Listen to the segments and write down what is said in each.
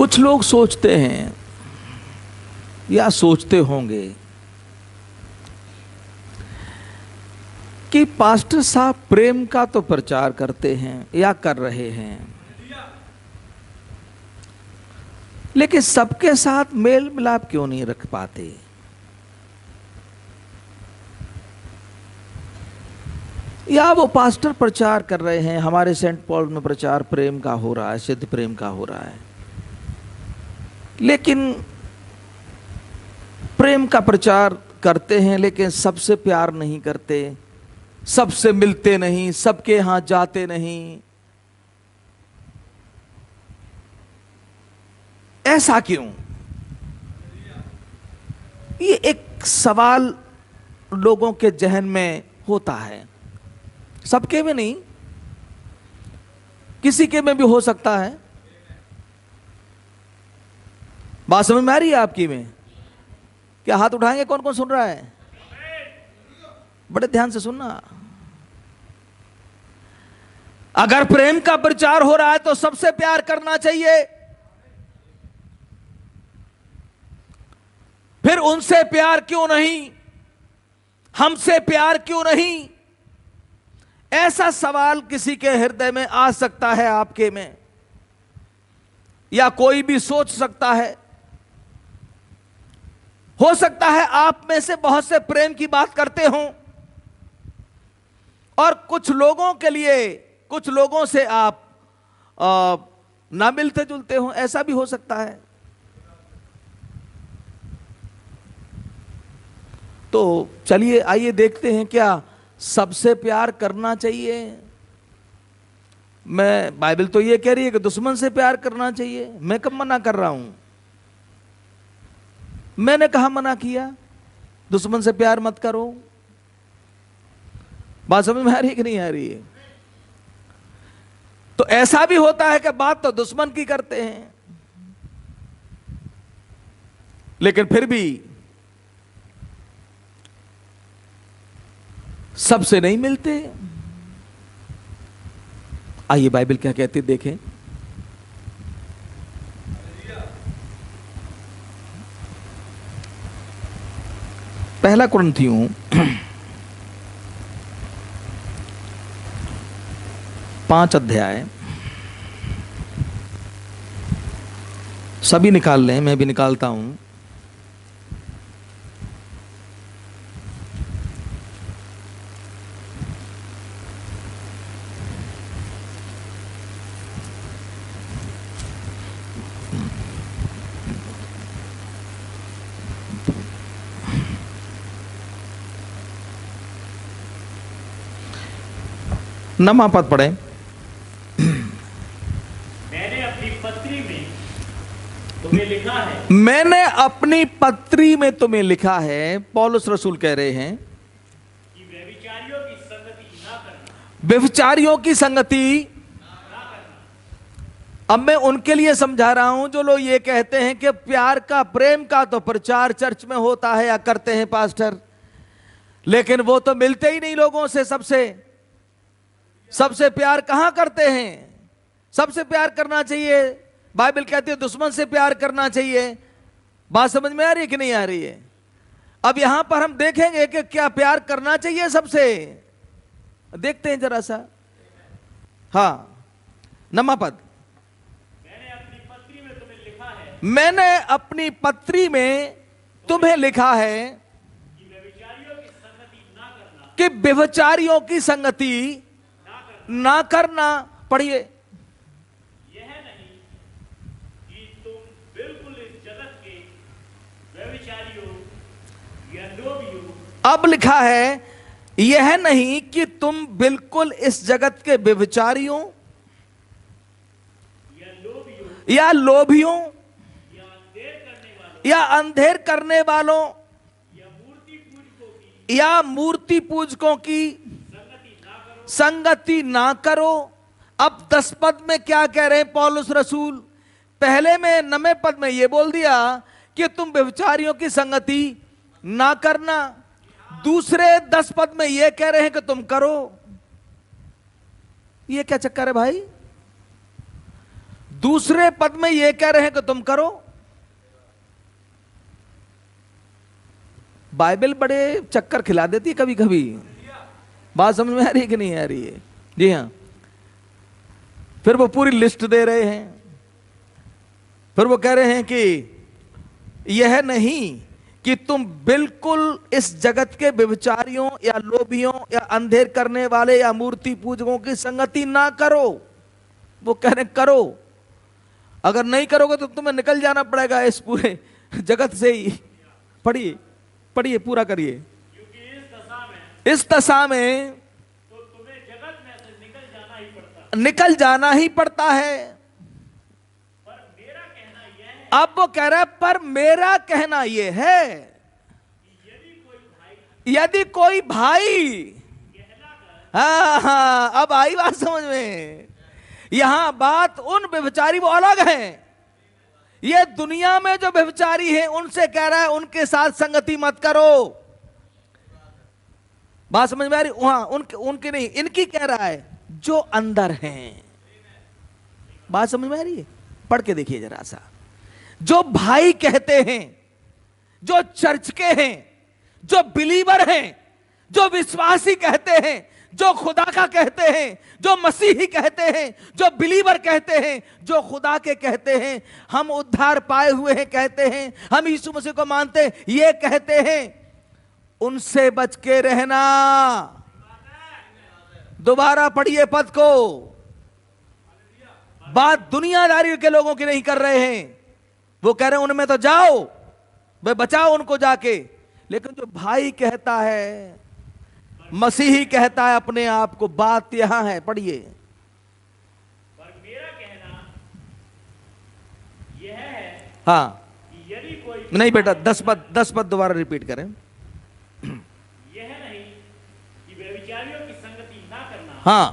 कुछ लोग सोचते हैं या सोचते होंगे कि पास्टर साहब प्रेम का तो प्रचार करते हैं या कर रहे हैं, लेकिन सबके साथ मेल मिलाप क्यों नहीं रख पाते? या वो पास्टर प्रचार कर रहे हैं, हमारे सेंट पॉल में प्रचार प्रेम का हो रहा है, सिद्ध प्रेम का हो रहा है, लेकिन प्रेम का प्रचार करते हैं लेकिन सबसे प्यार नहीं करते, सबसे मिलते नहीं, सबके यहां जाते नहीं। ऐसा क्यों? ये एक सवाल लोगों के जहन में होता है। सबके में नहीं, किसी के में भी हो सकता है। बात समझ में आ रही है आपकी में? क्या हाथ उठाएंगे? कौन कौन सुन रहा है? बड़े ध्यान से सुनना। अगर प्रेम का प्रचार हो रहा है तो सबसे प्यार करना चाहिए, फिर उनसे प्यार क्यों नहीं, हमसे प्यार क्यों नहीं? ऐसा सवाल किसी के हृदय में आ सकता है, आपके में, या कोई भी सोच सकता है। हो सकता है आप में से बहुत से प्रेम की बात करते हों और कुछ लोगों के लिए, कुछ लोगों से आप ना मिलते जुलते हों, ऐसा भी हो सकता है। तो चलिए आइए देखते हैं, क्या सबसे प्यार करना चाहिए? बाइबल तो ये कह रही है कि दुश्मन से प्यार करना चाहिए। मैं कब मना कर रहा हूं? मैंने कहा मना किया दुश्मन से प्यार मत करो? बात समझ में आ रही है कि नहीं आ रही है? तो ऐसा भी होता है कि बात तो दुश्मन की करते हैं, लेकिन फिर भी सबसे नहीं मिलते। आइए बाइबल क्या कहती है देखें। पहला कुरिन्थियों 5 अध्याय, सभी निकाल लें, मैं भी निकालता हूं। नमा पद पढ़े। मैंने अपनी पत्री में तुम्हें लिखा है, मैंने अपनी पत्री में तुम्हें लिखा है, पौलुस रसूल कह रहे हैं कि व्यभिचारियों की संगति ना करना। व्यभिचारियों की संगति। अब मैं उनके लिए समझा रहा हूं जो लोग ये कहते हैं कि प्यार का, प्रेम का तो प्रचार चर्च में होता है या करते हैं पास्टर, लेकिन वो तो मिलते ही नहीं लोगों से। सबसे प्यार कहां करते हैं? सबसे प्यार करना चाहिए, बाइबल कहती है दुश्मन से प्यार करना चाहिए। बात समझ में आ रही है कि नहीं आ रही है? अब यहां पर हम देखेंगे कि क्या प्यार करना चाहिए सबसे। देखते हैं जरा सा। हाँ, नमा पद। मैंने अपनी पत्री में तुम्हें लिखा है, मैंने अपनी पत्री में तुम्हें लिखा है कि व्यभिचारियों की संगति ना करना। कि व्यभिचारियों की संगति ना करना। पढ़िए। यह नहीं कि तुम बिल्कुल इस जगत के व्यभिचारियों या लोभियों। अब लिखा है, यह नहीं कि तुम बिल्कुल इस जगत के व्यभिचारियों या लोभियों या अंधेर करने वालों या मूर्ति पूजकों की संगति ना करो। अब 10 पद में क्या कह रहे हैं पौलुस रसूल? पहले में 9वें पद में ये बोल दिया कि तुम व्यभिचारियों की संगति ना करना, दूसरे 10 पद में ये कह रहे हैं कि तुम करो। ये क्या चक्कर है भाई? दूसरे पद में ये कह रहे हैं कि तुम करो। बाइबल बड़े चक्कर खिला देती है कभी कभी, बात समझ में आ रही है कि नहीं आ रही है? जी हां। फिर वो पूरी लिस्ट दे रहे हैं, फिर वो कह रहे हैं कि यह नहीं कि तुम बिल्कुल इस जगत के व्यभिचारियों या लोभियों या अंधेर करने वाले या मूर्ति पूजकों की संगति ना करो। वो कह रहे करो, अगर नहीं करोगे तो तुम्हें निकल जाना पड़ेगा इस पूरे जगत से ही। पढ़िए पढ़िए, पूरा करिए। क्योंकि इस दशा में तो तुम्हें जगत में से निकल जाना ही पड़ता है। निकल जाना ही पड़ता है। पर मेरा कहना यह है, अब वो कह रहा है पर मेरा कहना यह है, यदि कोई भाई, हाँ हाँ, अब आई बात समझ में। यहां बात उन व्यभिचारी वो अलग हैं, ये दुनिया में जो व्यभिचारी हैं उनसे कह रहा है उनके साथ संगति मत करो। बात समझ में आ रही? वहां उनके नहीं, इनकी कह रहा है जो अंदर हैं। बात समझ में आ रही है? पढ़ के देखिए जरा सा। जो भाई कहते हैं, जो चर्च के हैं, जो बिलीवर हैं, जो विश्वासी कहते हैं, जो खुदा का कहते हैं, जो मसीही कहते हैं, जो बिलीवर कहते हैं, जो खुदा के कहते हैं, हम उद्धार पाए हुए हैं कहते हैं, हम यीशु मसीह को मानते हैं, ये कहते हैं, उनसे बच के रहना। दोबारा पढ़िए पद को। बात दुनियादारी के लोगों की नहीं कर रहे हैं। वो कह रहे हैं उनमें तो जाओ, वे बचाओ उनको जाके। लेकिन जो भाई कहता है, मसीही कहता है अपने आप को, बात यहां है, पढ़िए। पर मेरा कहना यह है हाँ, कि यदि कोई नहीं बेटा, 10 पद दोबारा रिपीट करें। यह नहीं कि व्यभिचारियों की संगति ना करना, हाँ,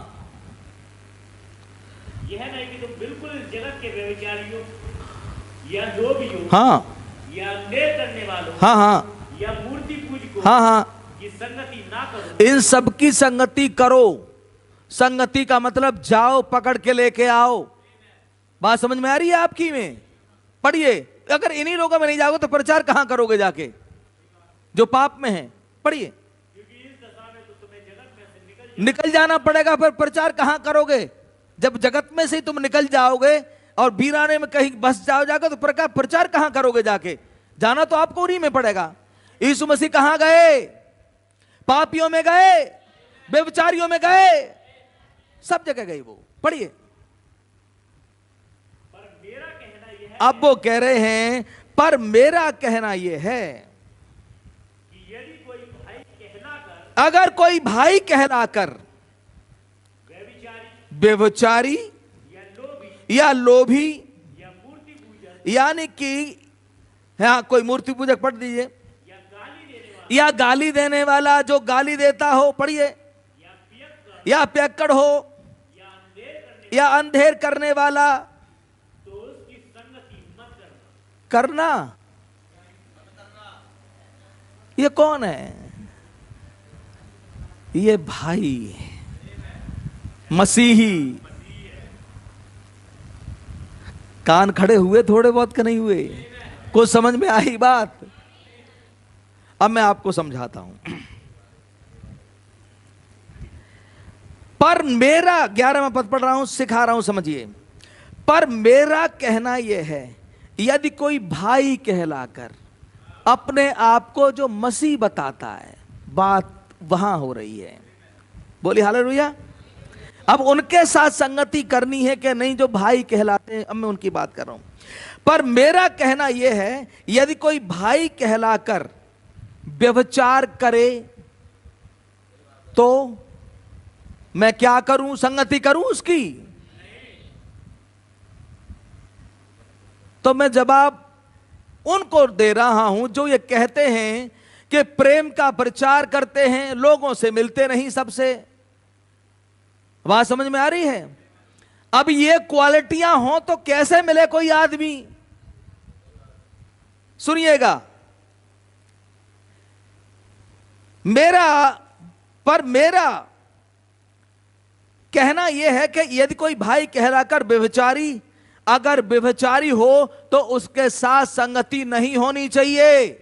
यह नहीं कि तुम बिल्कुल इस जगत के व्यभिचारियों या लोभियों हाँ, या अंधेर करने वालों हाँ, हाँ, या मूर्ति पूजकों हाँ, हाँ, की संगति ना करो। इन सब की संगति करो। संगति का मतलब जाओ, पकड़ के लेके आओ। बात समझ में आ रही है आपकी में? पढ़िए। अगर इन्हीं लोगों में नहीं जाओगे तो प्रचार कहां करोगे जाके, जो पाप में है? पढ़िए। क्योंकि इस दशा में तो तुम्हें जगत में से निकल जाना पड़ेगा, पर प्रचार कहां करोगे? जब जगत में से तुम निकल जाओगे और वीराने में कहीं बस जाओगे तो प्रचार कहां करोगे जाके? जाना तो आपको उन्हीं में पड़ेगा। यीशु मसीह कहां गए? पापियों में गए, व्यभिचारियों में गए, सब जगह गए वो। पढ़िए। पर मेरा कहना यह है अब वो कह रहे हैं पर मेरा कहना यह है कि यदि कोई भाई कहलाकर अगर कोई भाई कहलाकर व्यभिचारी या लोभी या मूर्ति पूजक यानी कि, हाँ, कोई मूर्ति पूजक पढ़ दीजिए, या गाली देने वाला, जो गाली देता हो, पढ़िए, या पियक्कड़ हो, या अंधेर करने वाला, तो उसकी संगति मत करना। ये कौन है? ये भाई मसीही। कान खड़े हुए थोड़े बहुत के नहीं हुए? कुछ समझ में आई बात? अब मैं आपको समझाता हूं। पर मेरा 11वां पद पढ़ रहा हूं, सिखा रहा हूं, समझिए। पर मेरा कहना यह है, यदि कोई भाई कहलाकर अपने आप को जो मसीह बताता है, बात वहां हो रही है। बोली हालेलुया। अब उनके साथ संगति करनी है कि नहीं, जो भाई कहलाते हैं। अब मैं उनकी बात कर रहा हूं। पर मेरा कहना यह है, यदि कोई भाई कहलाकर व्यभिचार करे तो मैं क्या करूं? संगति करूं उसकी? तो मैं जवाब उनको दे रहा हूं जो ये कहते हैं कि प्रेम का प्रचार करते हैं, लोगों से मिलते नहीं सबसे। बात समझ में आ रही है? अब ये क्वालिटियां हो तो कैसे मिले कोई आदमी? सुनिएगा, मेरा कहना यह है कि यदि कोई भाई कहलाकर व्यभिचारी, अगर व्यभिचारी हो तो उसके साथ संगति नहीं होनी चाहिए।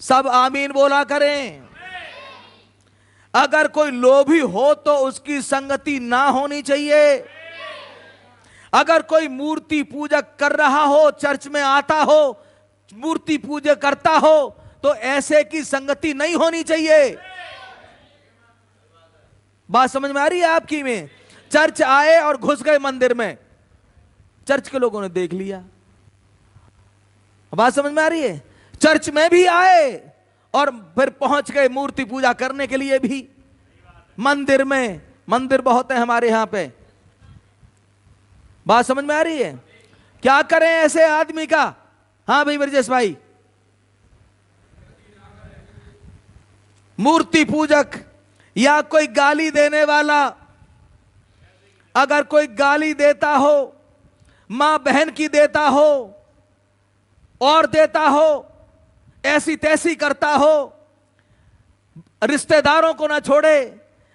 सब आमीन बोला करें। अगर कोई लोभी हो तो उसकी संगति ना होनी चाहिए। अगर कोई मूर्ति पूजक कर रहा हो, चर्च में आता हो, मूर्ति पूजा करता हो, तो ऐसे की संगति नहीं होनी चाहिए। बात समझ में आ रही है आपकी? में चर्च आए और घुस गए मंदिर में, चर्च के लोगों ने देख लिया। बात समझ में आ रही है? चर्च में भी आए और फिर पहुंच गए मूर्ति पूजा करने के लिए भी मंदिर में। मंदिर बहुत है हमारे यहां पे। बात समझ में आ रही है? क्या करें ऐसे आदमी का? हाँ भाई ब्रजेश भाई। मूर्ति पूजक या कोई गाली देने वाला, अगर कोई गाली देता हो, मां बहन की देता हो और देता हो, ऐसी तैसी करता हो, रिश्तेदारों को ना छोड़े,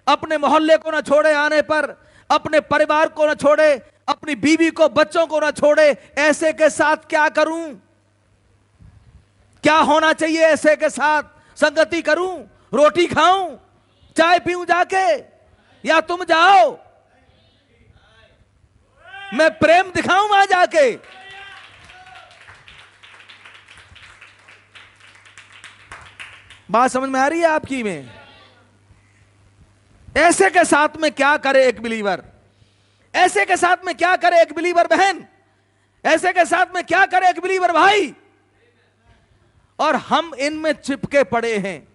अपने मोहल्ले को ना छोड़े आने पर, अपने परिवार को ना छोड़े, अपनी बीवी को बच्चों को ना छोड़े, ऐसे के साथ क्या करूं? क्या होना चाहिए ऐसे के साथ? संगति करूं, रोटी खाऊं, चाय पीऊं जाके, या तुम जाओ मैं प्रेम दिखाऊं वहां जाके? बात समझ में आ रही है आपकी? में ऐसे के साथ में क्या करे एक बिलीवर? ऐसे के साथ में क्या करे एक बिलीवर बहन? ऐसे के साथ में क्या करे एक बिलीवर भाई? और हम इनमें चिपके पड़े हैं,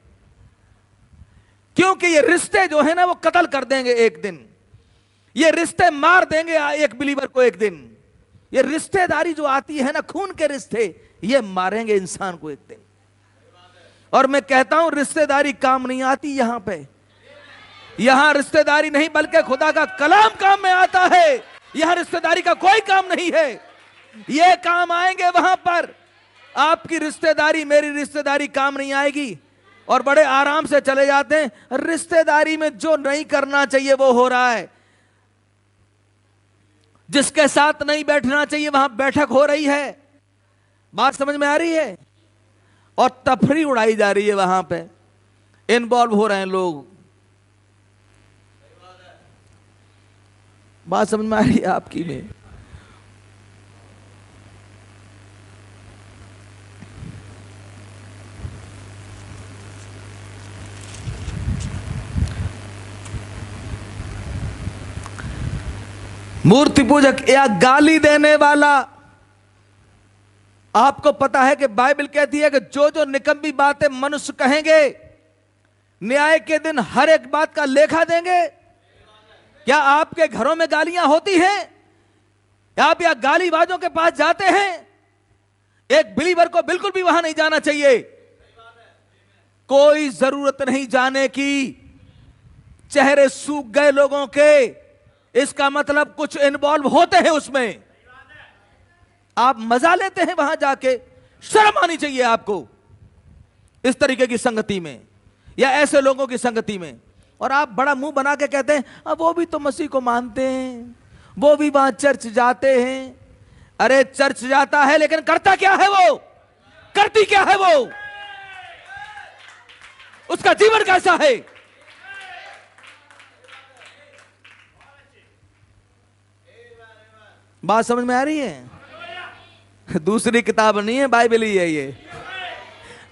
क्योंकि ये रिश्ते जो है ना वो कत्ल कर देंगे एक दिन। ये रिश्ते मार देंगे एक बिलीवर को एक दिन। ये रिश्तेदारी जो आती है ना, खून के रिश्ते, ये मारेंगे इंसान को एक दिन। और मैं कहता हूं रिश्तेदारी काम नहीं आती यहां पे। यहां रिश्तेदारी नहीं बल्कि खुदा का कलाम काम में आता है। यहां रिश्तेदारी का कोई काम नहीं है। ये काम आएंगे वहां पर। आपकी रिश्तेदारी, मेरी रिश्तेदारी काम नहीं आएगी। और बड़े आराम से चले जाते हैं। रिश्तेदारी में जो नहीं करना चाहिए वो हो रहा है। जिसके साथ नहीं बैठना चाहिए वहां बैठक हो रही है। बात समझ में आ रही है? और तफरी उड़ाई जा रही है वहां पे, इन्वॉल्व हो रहे हैं लोग। बात समझ में आ रही है आपकी? में मूर्ति पूजक या गाली देने वाला, आपको पता है कि बाइबल कहती है कि जो जो निकम्मी बातें मनुष्य कहेंगे, न्याय के दिन हर एक बात का लेखा देंगे। क्या आपके घरों में गालियां होती हैं? आप या गालीबाजों के पास जाते हैं? एक बिलीवर को बिल्कुल भी वहां नहीं जाना चाहिए। कोई जरूरत नहीं जाने की। चेहरे सूख गए लोगों के, इसका मतलब कुछ इन्वॉल्व होते हैं उसमें। आप मजा लेते हैं वहां जाके। शर्म आनी चाहिए आपको इस तरीके की संगति में या ऐसे लोगों की संगति में। और आप बड़ा मुंह बना के कहते हैं अब वो भी तो मसीह को मानते हैं, वो भी वहां चर्च जाते हैं। अरे चर्च जाता है लेकिन करता क्या है वो? करती क्या है वो? उसका जीवन कैसा है? बात समझ में आ रही है? दूसरी किताब नहीं है, बाइबल ही है ये।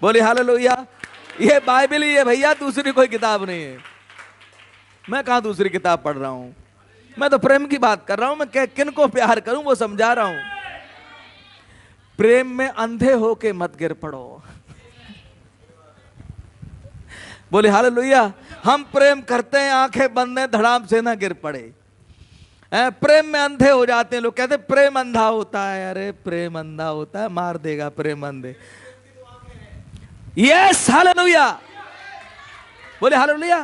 बोले हालेलुया। ये बाइबल ही है भैया, दूसरी कोई किताब नहीं है। मैं कहां दूसरी किताब पढ़ रहा हूं? मैं तो प्रेम की बात कर रहा हूं। मैं किन को प्यार करूं वो समझा रहा हूं। प्रेम में अंधे होके मत गिर पड़ो। बोले हालेलुया। हम प्रेम करते हैं, आंखें बंद हैं, धड़ाम से ना गिर पड़े। प्रेम में अंधे हो जाते हैं लोग। कहते प्रेम अंधा होता है। अरे प्रेम अंधा होता है, मार देगा प्रेम अंधे। Yes hallelujah. बोले हालेलुया।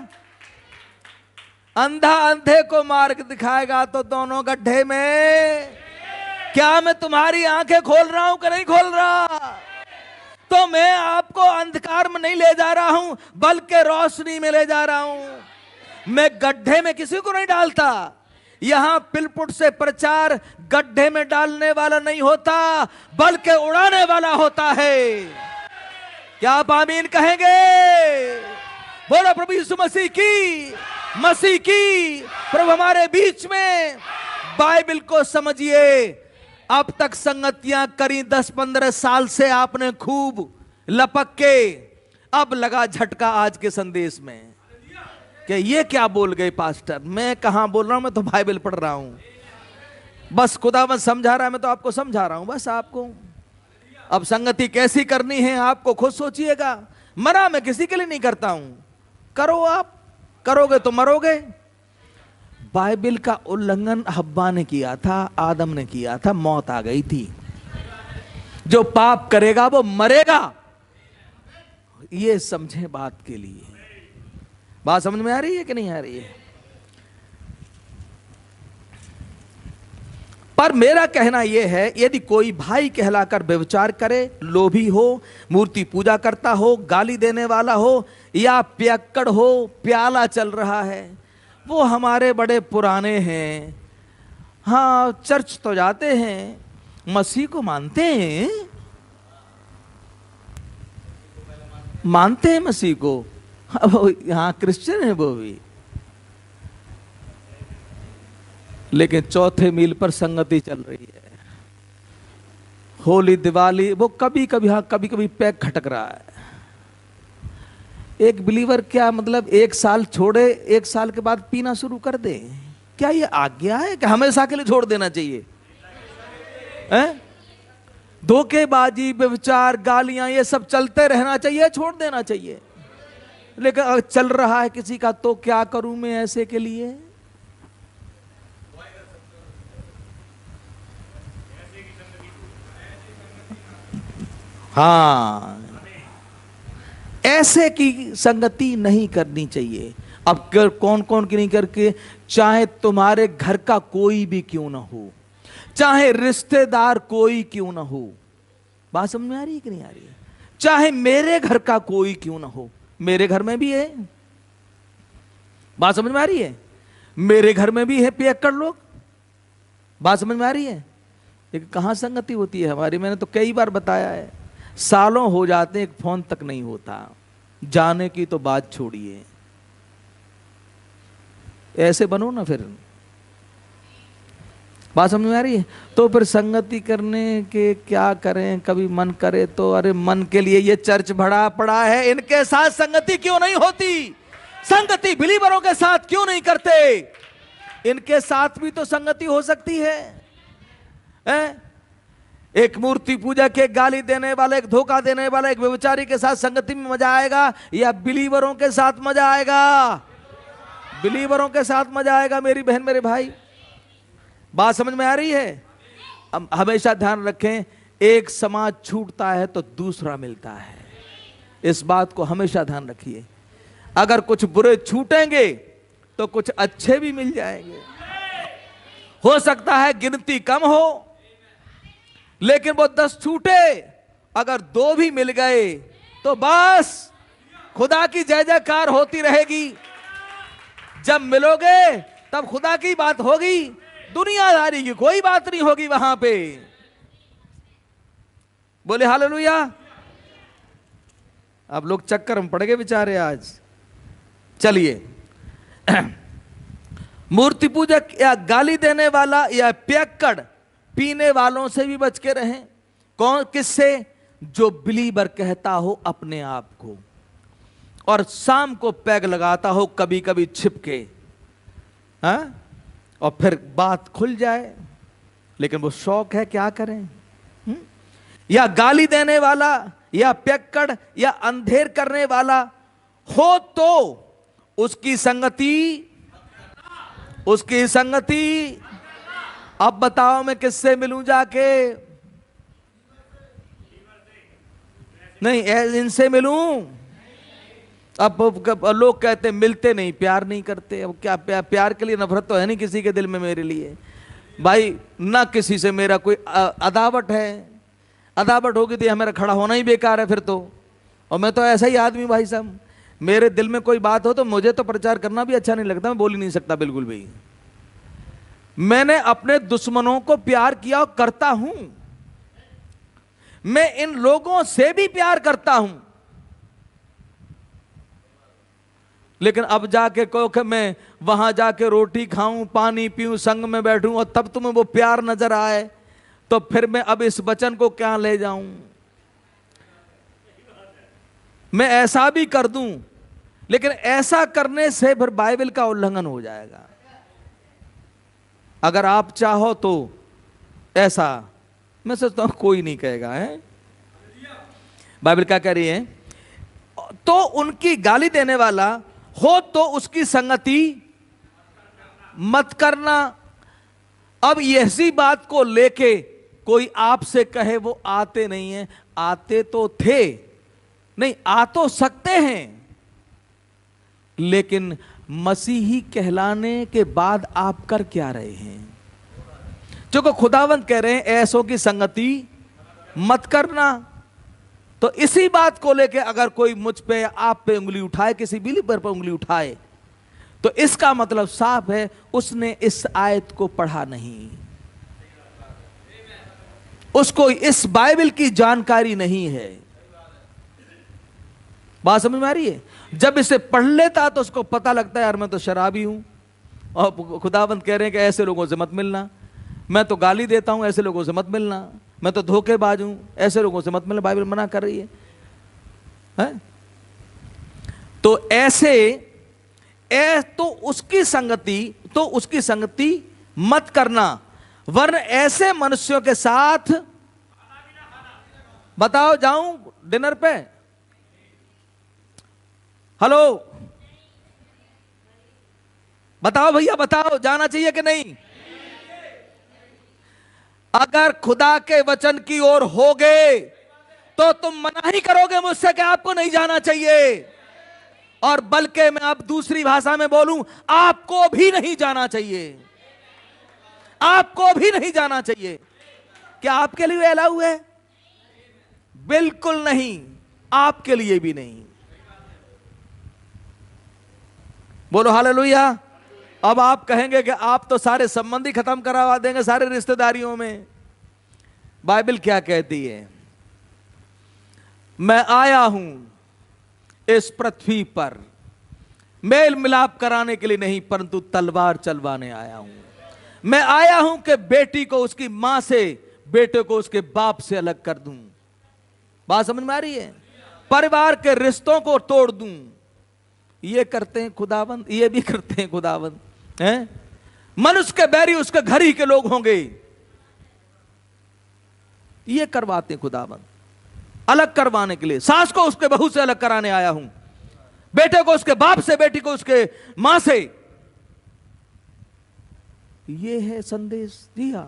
अंधा अंधे को मार्ग दिखाएगा तो दोनों गड्ढे में। क्या मैं तुम्हारी आंखें खोल रहा हूं कि नहीं खोल रहा? तो मैं आपको अंधकार में नहीं ले जा रहा हूं बल्कि रोशनी में ले जा रहा हूं। मैं गड्ढे में किसी को नहीं डालता। यहां पिलपुट से प्रचार गड्ढे में डालने वाला नहीं होता, बल्कि उड़ाने वाला होता है। क्या आप आमीन कहेंगे? बोलो प्रभु यीशु मसीह की। प्रभु हमारे बीच में। बाइबल को समझिए। अब तक संगतियां करी 10-15 साल से आपने खूब लपक के, अब लगा झटका आज के संदेश में कि ये क्या बोल गए पास्टर। मैं कहां बोल रहा हूं, मैं तो बाइबल पढ़ रहा हूं। बस खुदावंद समझा रहा है, मैं तो आपको समझा रहा हूं बस आपको। अब संगति कैसी करनी है आपको खुद सोचिएगा। मना मैं किसी के लिए नहीं करता हूं। करो, आप करोगे तो मरोगे। बाइबल का उल्लंघन हव्वा ने किया था, आदम ने किया था, मौत आ गई थी। जो पाप करेगा वो मरेगा। ये समझे बात के लिए। बात समझ में आ रही है कि नहीं आ रही है? पर मेरा कहना यह है, यदि कोई भाई कहलाकर व्यभिचार करे, लोभी हो, मूर्ति पूजा करता हो, गाली देने वाला हो, या पियक्कड़ हो, प्याला चल रहा है, वो हमारे बड़े पुराने हैं, हाँ चर्च तो जाते हैं, मसीह को मानते हैं, मसीह को, हाँ क्रिश्चियन है वो भी, लेकिन चौथे मील पर संगति चल रही है। होली दिवाली वो कभी कभी, हाँ कभी कभी पैक खटक रहा है। एक बिलीवर क्या मतलब 1 साल छोड़े, 1 साल के बाद पीना शुरू कर दे? क्या ये आज्ञा है कि हमेशा के लिए छोड़ देना चाहिए? धोखेबाजी, व्यभिचार, गालियां, ये सब चलते रहना चाहिए, छोड़ देना चाहिए। लेकिन अगर चल रहा है किसी का तो क्या करूं मैं ऐसे के लिए? हाँ, ऐसे की संगति नहीं करनी चाहिए। अब कौन कौन की नहीं करके, चाहे तुम्हारे घर का कोई भी क्यों ना हो, चाहे रिश्तेदार कोई क्यों ना हो। बात समझ में आ रही है कि नहीं आ रही है? चाहे मेरे घर का कोई क्यों ना हो, मेरे घर में भी है। बात समझ में आ रही है? मेरे घर में भी है पियक्कड़ लोग। बात समझ में आ रही है? लेकिन कहां संगति होती है हमारी? मैंने तो कई बार बताया है, सालों हो जाते हैं, एक फोन तक नहीं होता। जाने की तो बात छोड़िए, ऐसे बनो ना फिर। बात समझ में आ रही है? तो फिर संगति करने के क्या करें? कभी मन करे तो, अरे मन के लिए ये चर्च भरा पड़ा है, इनके साथ संगति क्यों नहीं होती? संगति बिलीवरों के साथ क्यों नहीं करते? इनके साथ भी तो संगति हो सकती है? एक मूर्ति पूजा के, गाली देने वाला, एक धोखा देने वाला, एक व्यभिचारी के साथ संगति में मजा आएगा या बिलीवरों के साथ मजा आएगा? बिलीवरों के साथ मजा आएगा मेरी बहन, मेरे भाई। बात समझ में आ रही है? अब हमेशा ध्यान रखें, एक समाज छूटता है तो दूसरा मिलता है। इस बात को हमेशा ध्यान रखिए। अगर कुछ बुरे छूटेंगे तो कुछ अच्छे भी मिल जाएंगे। हो सकता है गिनती कम हो, लेकिन वो 10 छूटे, अगर 2 भी मिल गए तो बस खुदा की जय जयकार होती रहेगी। जब मिलोगे तब खुदा की बात होगी, दुनियादारी की कोई बात नहीं होगी वहां पे। बोले हालेलुया। अब लोग चक्कर में पड़ गए बेचारे आज। चलिए, मूर्ति पूजक या गाली देने वाला या पियक्कड़, पीने वालों से भी बच के रहें। कौन? किससे? जो बिलीवर कहता हो अपने आप को, और शाम को पैग लगाता हो कभी कभी छिपके, हाँ? और फिर बात खुल जाए, लेकिन वो शौक है, क्या करें? या गाली देने वाला या पियक्कड़ या अंधेर करने वाला हो तो उसकी संगति अब बताओ मैं किससे मिलूं जाके? नहीं, इनसे मिलूं? अब लोग कहते मिलते नहीं, प्यार नहीं करते। अब क्या प्यार के लिए नफरत तो है नहीं किसी के दिल में मेरे लिए भाई। ना किसी से मेरा कोई अदावत है। अदावत होगी तो मेरा खड़ा होना ही बेकार है फिर तो। और मैं तो ऐसा ही आदमी भाई साहब, मेरे दिल में कोई बात हो तो मुझे तो प्रचार करना भी अच्छा नहीं लगता, मैं बोल ही नहीं सकता बिल्कुल भी। मैंने अपने दुश्मनों को प्यार किया और करता हूं। मैं इन लोगों से भी प्यार करता हूं। लेकिन अब जाके कहो कि मैं वहां जाके रोटी खाऊं, पानी पीऊं, संग में बैठूं और तब तुम्हें वो प्यार नजर आए, तो फिर मैं अब इस वचन को क्या ले जाऊं? मैं ऐसा भी कर दूं, लेकिन ऐसा करने से फिर बाइबल का उल्लंघन हो जाएगा। अगर आप चाहो तो ऐसा, मैं सोचता हूं कोई नहीं कहेगा है। बाइबल क्या कह रही है? तो उनकी गाली देने वाला हो तो उसकी संगति मत करना। अब ऐसी बात को लेके कोई आपसे कहे वो आते नहीं है, आते तो थे, नहीं आ तो सकते हैं, लेकिन मसीही कहलाने के बाद आप कर क्या रहे हैं? जो को खुदावंद कह रहे हैं ऐसों की संगति मत करना। तो इसी बात को लेके अगर कोई मुझ पे या आप पे उंगली उठाए, किसी बिलीवर पर उंगली उठाए, तो इसका मतलब साफ है उसने इस आयत को पढ़ा नहीं, उसको इस बाइबल की जानकारी नहीं है। बात समझ में आ रही है? जब इसे पढ़ लेता तो उसको पता लगता है यार मैं तो शराबी हूं, और खुदावंद कह रहे हैं कि ऐसे लोगों से मत मिलना। मैं तो गाली देता हूं, ऐसे लोगों से मत मिलना। मैं तो धोखेबाज हूं, ऐसे लोगों से मत मिलना। बाइबल मना कर रही है? तो तो उसकी संगति मत करना, वरन ऐसे मनुष्यों के साथ, बताओ जाऊं डिनर पे? हेलो, बताओ भैया, बताओ जाना चाहिए कि नहीं? अगर खुदा के वचन की ओर होगे तो तुम मना ही करोगे मुझसे कि आपको नहीं जाना चाहिए, और बल्कि मैं अब दूसरी भाषा में बोलूं, आपको भी नहीं जाना चाहिए, आपको भी नहीं जाना चाहिए। क्या आपके लिए अलाउ है? बिल्कुल नहीं, आपके लिए भी नहीं। बोलो हालेलुया। अब आप कहेंगे कि आप तो सारे संबंधी खत्म करवा देंगे सारे रिश्तेदारियों में। बाइबल क्या कहती है? मैं आया हूं इस पृथ्वी पर मेल मिलाप कराने के लिए नहीं, परंतु तलवार चलवाने आया हूं। मैं आया हूं कि बेटी को उसकी मां से, बेटे को उसके बाप से अलग कर दूं। बात समझ में आ रही है? परिवार के रिश्तों को तोड़ दूं। ये करते हैं खुदावंद, ये भी करते हैं खुदावंद हैं? मनुष्य के बैरी उसके घर ही के लोग होंगे, ये करवाते हैं खुदावंद। अलग करवाने के लिए, सास को उसके बहू से अलग कराने आया हूं, बेटे को उसके बाप से, बेटी को उसके मां से। ये है संदेश। जी हां,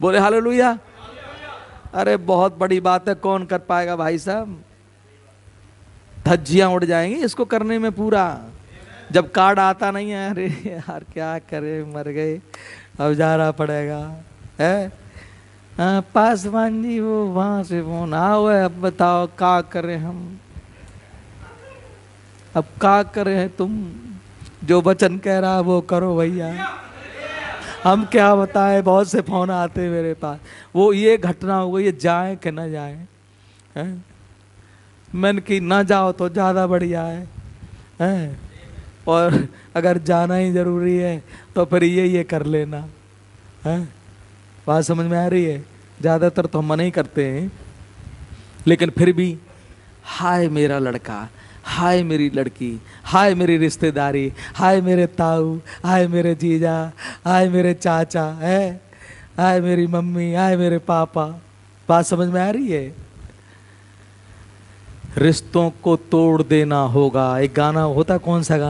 बोले हालेलुया। अरे बहुत बड़ी बात है, कौन कर पाएगा भाई साहब? धज्जियां उड़ जाएंगी इसको करने में पूरा। जब कार्ड आता नहीं है, अरे यार क्या करे, मर गए, अब जाना पड़ेगा है। पासवान जी वो वहां से फोन आओ है, अब बताओ क्या करें हम, अब क्या करें? तुम जो वचन कह रहा है वो करो भैया, हम क्या बताएं, बहुत से फोन आते मेरे पास, वो ये घटना हो गई, ये जाए कि ना जाए है? मैंने कि ना जाओ तो ज़्यादा बढ़िया है? और अगर जाना ही ज़रूरी है तो फिर ये कर लेना है। बात समझ में आ रही है? ज़्यादातर तो हम मना ही करते हैं, लेकिन फिर भी हाय मेरा लड़का, हाय मेरी लड़की, हाय मेरी रिश्तेदारी, हाय मेरे ताऊ, हाय मेरे जीजा, हाय मेरे चाचा है, हाय मेरी मम्मी, हाय मेरे पापा। बात समझ में आ रही है? रिश्तों को तोड़ देना होगा। एक गाना होता, कौन सा गाना?